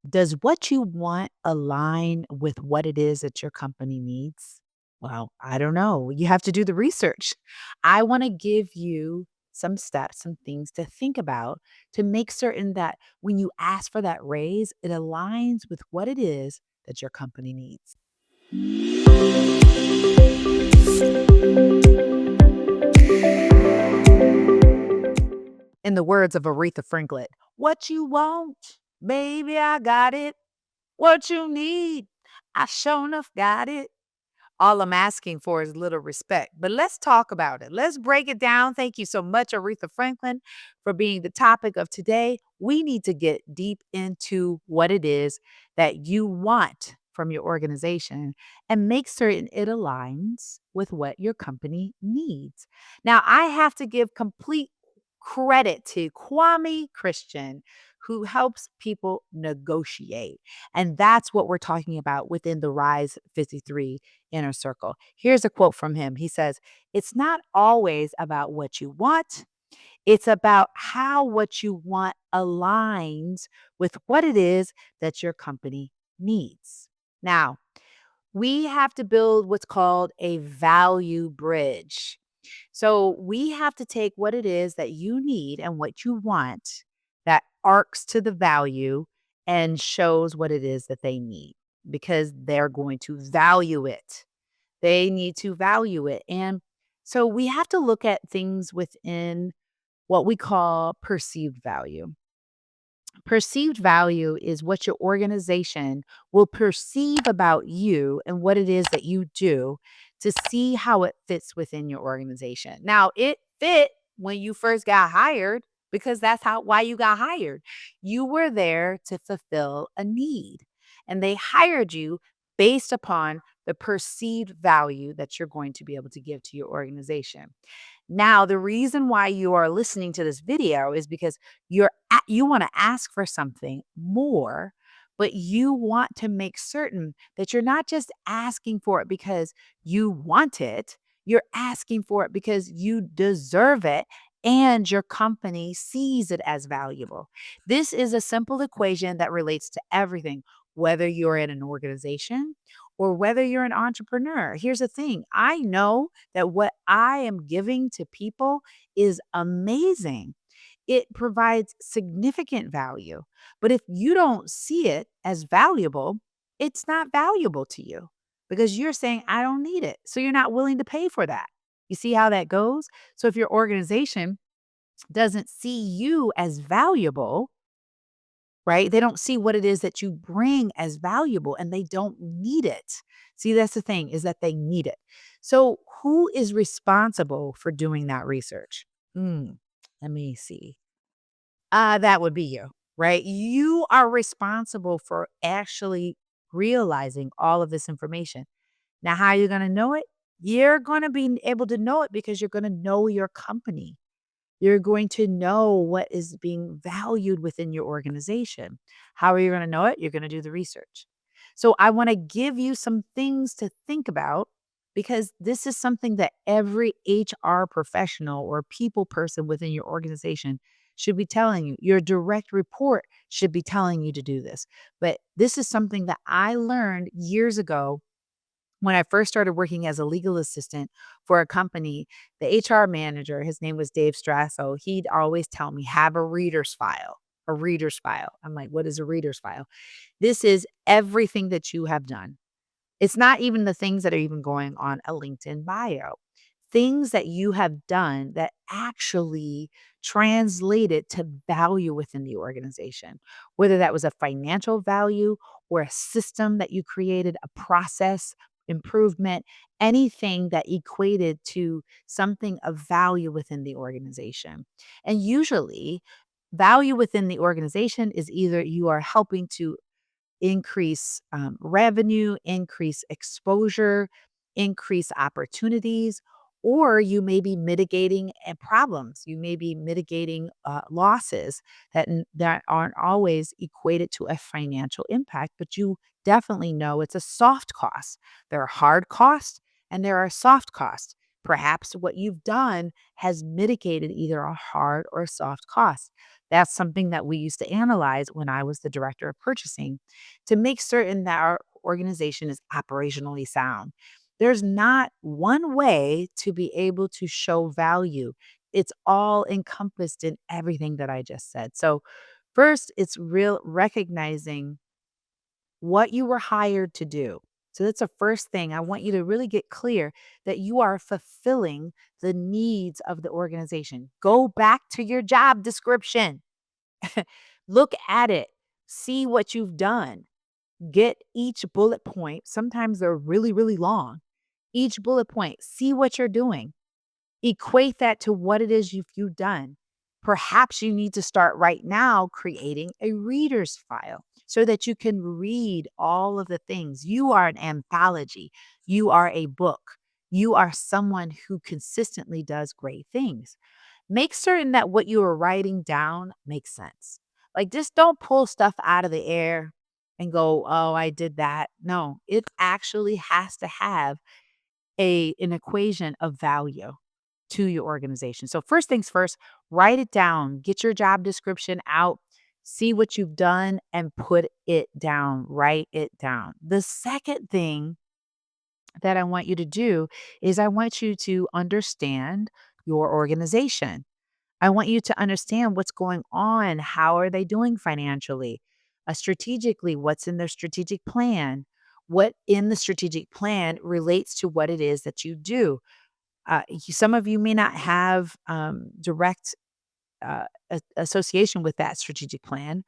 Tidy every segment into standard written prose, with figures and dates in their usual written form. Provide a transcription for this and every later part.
Does what you want align with what it is that your company needs? Well, I don't know. You have to do the research. I want to give you some steps, some things to think about to make certain that when you ask for that raise, it aligns with what it is that your company needs. In the words of Aretha Franklin, what you want, baby, I got it. What you need, I sure enough got it. All I'm asking for is a little respect. But let's talk about it. Let's break it down. Thank you so much, Aretha Franklin, for being the topic of today. We need to get deep into what it is that you want from your organization and make certain it aligns with what your company needs. Now, I have to give complete credit to Kwame Christian, who helps people negotiate. And that's what we're talking about within the Rise 53 inner circle. Here's a quote from him. He says, "It's not always about what you want, it's about how what you want aligns with what it is that your company needs." Now, we have to build what's called a value bridge. So we have to take what it is that you need and what you want that arcs to the value and shows what it is that they need because they're going to value it. They need to value it. And so we have to look at things within what we call perceived value. Perceived value is what your organization will perceive about you and what it is that you do to see how it fits within your organization. Now, it fit when you first got hired because that's how why you got hired. You were there to fulfill a need, and they hired you based upon the perceived value that you're going to be able to give to your organization. Now, the reason why you are listening to this video is because you want to ask for something more, but you want to make certain that you're not just asking for it because you want it, you're asking for it because you deserve it and your company sees it as valuable. This is a simple equation that relates to everything, whether you're in an organization or whether you're an entrepreneur. Here's the thing, I know that what I am giving to people is amazing. It provides significant value. But if you don't see it as valuable, it's not valuable to you because you're saying, I don't need it. So you're not willing to pay for that. You see how that goes? So if your organization doesn't see you as valuable, right? They don't see what it is that you bring as valuable and they don't need it. See, that's the thing is that they need it. So, who is responsible for doing that research? Let me see. That would be you, right? You are responsible for actually realizing all of this information. Now, how are you going to know it? You're going to be able to know it because you're going to know your company. You're going to know what is being valued within your organization. How are you going to know it? You're going to do the research. So I want to give you some things to think about because this is something that every HR professional or people person within your organization should be telling you. Your direct report should be telling you to do this. But this is something that I learned years ago when I first started working as a legal assistant for a company. The HR manager, his name was Dave Strasso, he'd always tell me, have a reader's file, a reader's file. I'm like, what is a reader's file? This is everything that you have done. It's not even the things that are even going on a LinkedIn bio. Things that you have done that actually translated to value within the organization, whether that was a financial value or a system that you created, a process improvement, anything that equated to something of value within the organization. And usually, value within the organization is either you are helping to increase revenue, increase exposure, increase opportunities, or you may be mitigating problems. You may be mitigating losses that aren't always equated to a financial impact, but you definitely know it's a soft cost. There are hard costs and there are soft costs. Perhaps what you've done has mitigated either a hard or soft cost. That's something that we used to analyze when I was the director of purchasing to make certain that our organization is operationally sound. There's not one way to be able to show value. It's all encompassed in everything that I just said. So, first, it's real recognizing what you were hired to do. So that's the first thing. I want you to really get clear that you are fulfilling the needs of the organization. Go back to your job description. Look at it. See what you've done. Get each bullet point. Sometimes they're really, really long. Each bullet point, see what you're doing. Equate that to what it is you've done. Perhaps you need to start right now creating a reader's file so that you can read all of the things. You are an anthology. You are a book. You are someone who consistently does great things. Make certain that what you are writing down makes sense. Like, just don't pull stuff out of the air and go, oh, I did that. No, it actually has to have an equation of value to your organization. So first things first, write it down, get your job description out, see what you've done and put it down, write it down. The second thing that I want you to do is I want you to understand your organization. I want you to understand what's going on. How are they doing financially? Strategically, what's in their strategic plan? What in the strategic plan relates to what it is that you do? Some of you may not have direct association with that strategic plan.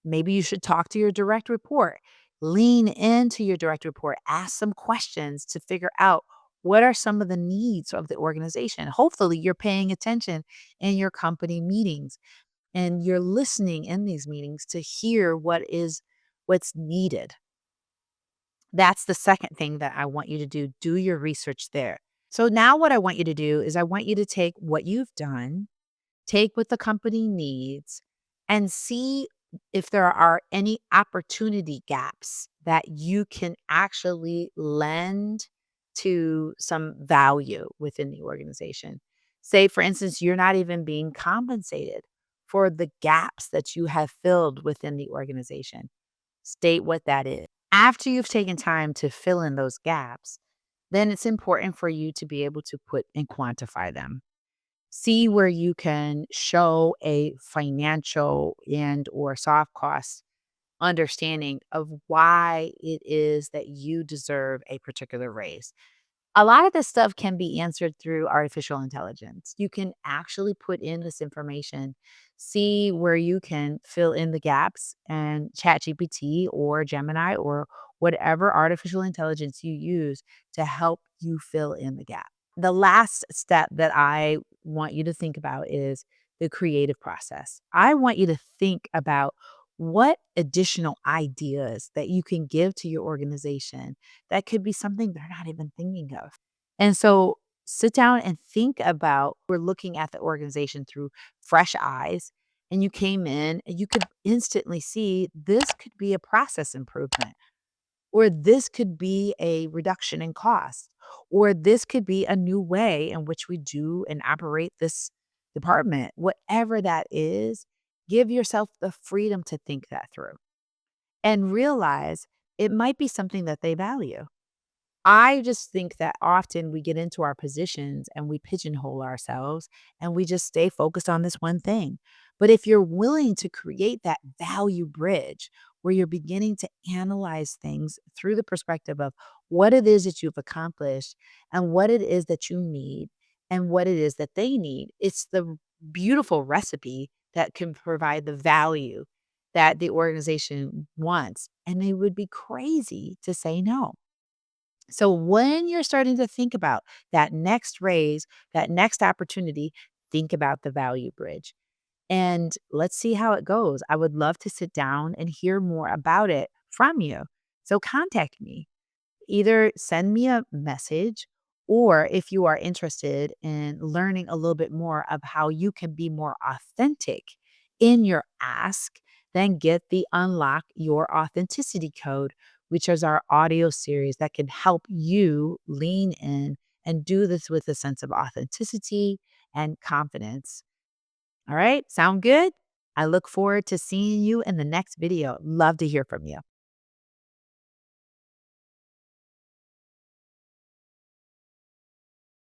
Maybe you should talk to your direct report. Lean into your direct report. Ask some questions to figure out what are some of the needs of the organization. Hopefully, you're paying attention in your company meetings and you're listening in these meetings to hear what's needed. That's the second thing that I want you to do. Do your research there. So now what I want you to do is I want you to take what you've done, take what the company needs, and see if there are any opportunity gaps that you can actually lend to some value within the organization. Say, for instance, you're not even being compensated for the gaps that you have filled within the organization. State what that is. After you've taken time to fill in those gaps, then it's important for you to be able to put and quantify them. See where you can show a financial and or soft cost understanding of why it is that you deserve a particular raise. A lot of this stuff can be answered through artificial intelligence. You can actually put in this information, see where you can fill in the gaps, and ChatGPT or Gemini or whatever artificial intelligence you use to help you fill in the gap. The last step that I want you to think about is the creative process. I want you to think about what additional ideas that you can give to your organization that could be something they're not even thinking of. And so sit down and think about we're looking at the organization through fresh eyes and you came in and you could instantly see this could be a process improvement or this could be a reduction in cost, or this could be a new way in which we do and operate this department. Whatever that is, give yourself the freedom to think that through and realize it might be something that they value. I just think that often we get into our positions and we pigeonhole ourselves and we just stay focused on this one thing. But if you're willing to create that value bridge where you're beginning to analyze things through the perspective of what it is that you've accomplished and what it is that you need and what it is that they need, it's the beautiful recipe that can provide the value that the organization wants. And they would be crazy to say no. So when you're starting to think about that next raise, that next opportunity, think about the value bridge. And let's see how it goes. I would love to sit down and hear more about it from you. So contact me. Either send me a message, or if you are interested in learning a little bit more of how you can be more authentic in your ask, then get the Unlock Your Authenticity Code, which is our audio series that can help you lean in and do this with a sense of authenticity and confidence. All right, sound good? I look forward to seeing you in the next video. Love to hear from you.